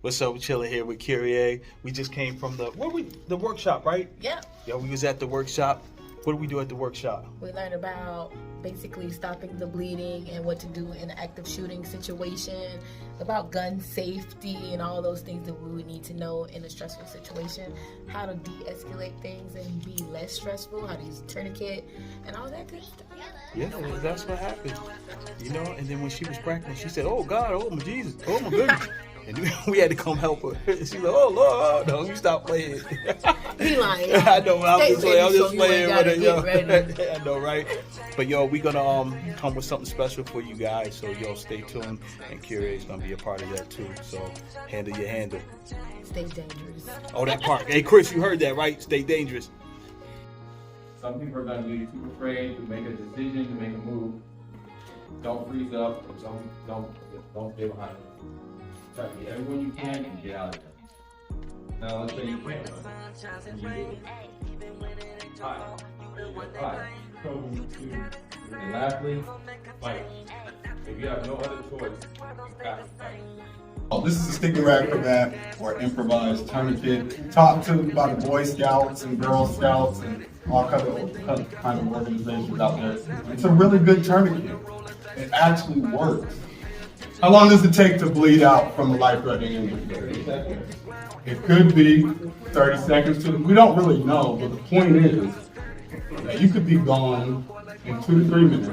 What's up? We're chilling here with KNA. We just came from the workshop, right? Yeah. Yeah, we was at the workshop. What did we do at the workshop? We learned about basically stopping the bleeding and what to do in an active shooting situation, about gun safety and all those things that we would need to know in a stressful situation, how to de-escalate things and be less stressful, how to use a tourniquet, and all that good stuff. Yeah, that's what happened. You know, and then when she was practicing, she said, "Oh God, oh my Jesus, oh my goodness." And we had to come help her. She's like, "Oh Lord, no, you stop playing." He lying. I know, I'm just playing with it, yo. Ready. I know, right? But yo, we gonna come with something special for you guys. So yo, stay tuned, and KNA is gonna be a part of that too. So handle your handle. Stay dangerous. Oh, that part. Hey, Chris, you heard that, right? Stay dangerous. Some people are gonna be too afraid to make a decision, to make a move. Don't freeze up. Don't stay behind. Try to get everyone you can and get out of there. Now let's say you can't run. Five. And lastly, fight. If you have no other choice, you have to fight. Oh, this is a sticky rack for that, or improvised tourniquet. Talked to by the Boy Scouts and Girl Scouts and all kind of organizations out there. It's a really good tourniquet. It actually works. How long does it take to bleed out from a life-threatening injury? It could be 30 seconds to, we don't really know, but the point is that you could be gone in 2 to 3 minutes,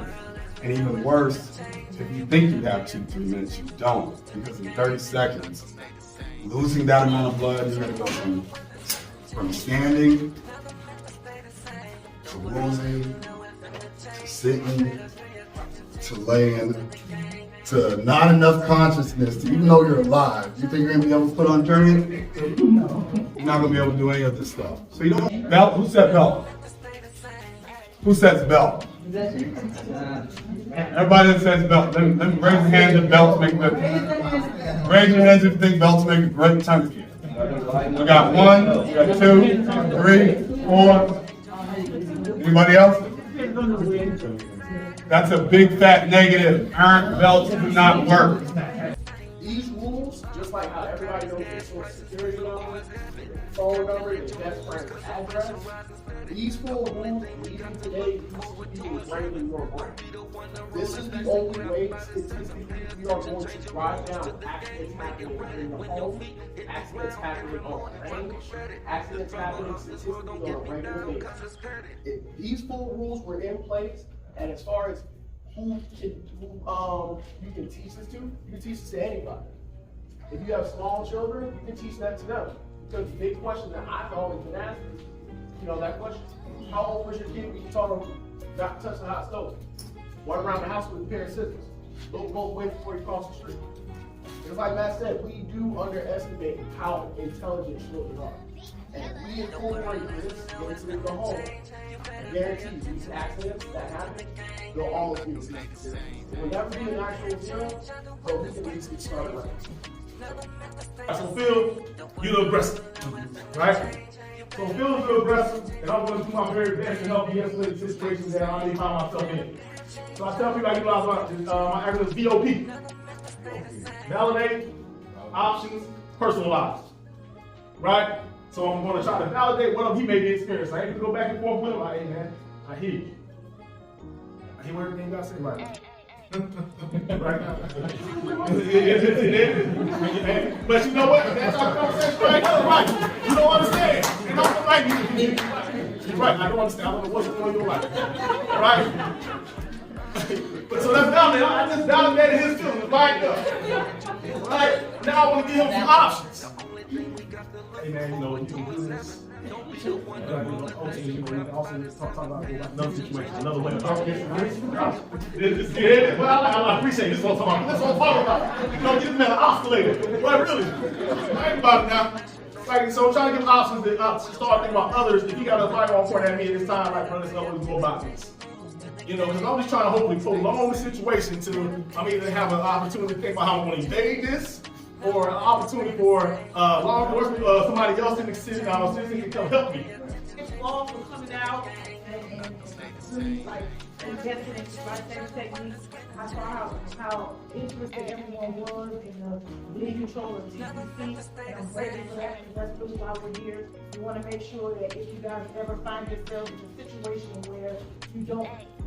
and even worse, if you think you have 2 to 3 minutes, you don't, because in 30 seconds, losing that amount of blood, you're gonna go from standing, to losing, to sitting, to laying, to not enough consciousness to, even though you're alive, you think you're gonna be able to put on tourniquet? No. You're not gonna be able to do any of this stuff. So you don't, belt, who said belt? Who says belt? Everybody that says belt, let me raise your hand if belts make good. Raise your hands if you think belts make a great tourniquet. We got 1, we got 2, 3, 4. Anybody else? That's a big fat negative. Current belts do not work. These rules, just like how everybody knows their social security number, phone number, their best friend's address, these 4 rules, even today, used to be ingrained in your brain. This is the only way, statistically, we are going to drive down accidents happening in the home, accidents happening on the range, accidents happening statistically on a regular basis. If these 4 rules were in place, and as far as who you can teach this to, you can teach this to anybody. If you have small children, you can teach that to them. Because the big question that I've always been asked is, you know, that question, how old was your kid when you told him not to touch the hot stove? Walk around the house with a pair of scissors. Look both ways before you cross the street. Just like Matt said, we do underestimate how intelligent children are. And if we incorporate this into the home, I guarantee these accidents that happen, they'll almost be zero. It will never be an actual zero, but we can at least get started right. So Phil, you're the aggressor, right? So Phil is the aggressor, and I'm going to do my very best to help de-escalate the situations that I already find myself in. So I tell people I do my acronym is VOP. Validate, options, personalized, right? So I'm going to try to validate what he may be experiencing. I ain't going to go back and forth with him. Like, hey man, I hear you. I hear everything you got to say right now. Right now. But you know what? That's our conversation right now. Right. You don't understand. And I'm right. You're right. I don't understand. I don't know what's going on in your life. Right? But so that's validated. I just validated his feelings right there. Right? Now I want to give him some options. Hey man, you know, you can do this. Also, talk about another situation, another way of talking. Well, I appreciate this. That's what I'm talking about. You know, get this man an oscillator. Well, really, think about it now. Like, so I'm trying to give options to start thinking about others. If you got a firearm point at me at this time, like, let's know what to go about this. You know, because I'm just trying to hopefully prolong the situation to, either have an opportunity to think about how I'm going to evade this, or an opportunity for law enforcement or somebody else in the city to come help me. It's laws were coming out and like invested in life-saving techniques. I saw how interested everyone was in the bleed control of TCC, and I'm grateful for that, because that's really why we're here. We want to make sure that if you guys ever find yourselves in a situation where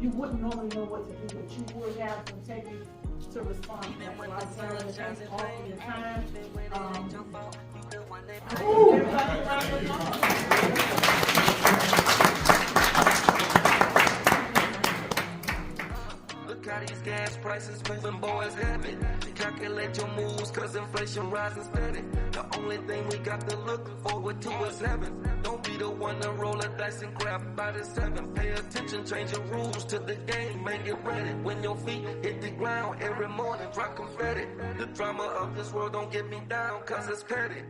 you wouldn't normally know what to do, but you would have some techniques to respond to that. So I tell you, thanks all for your time. Look how these gas prices moving, boys have it. Calculate your moves, cause inflation rising steady. The only thing we got to look forward to is heaven. Don't be the one to roll a dice and grab by the 7. Pay attention, change your rules to the game, make it ready. When your feet hit the ground every morning, drop confetti. The drama of this world don't get me down, cause it's petty.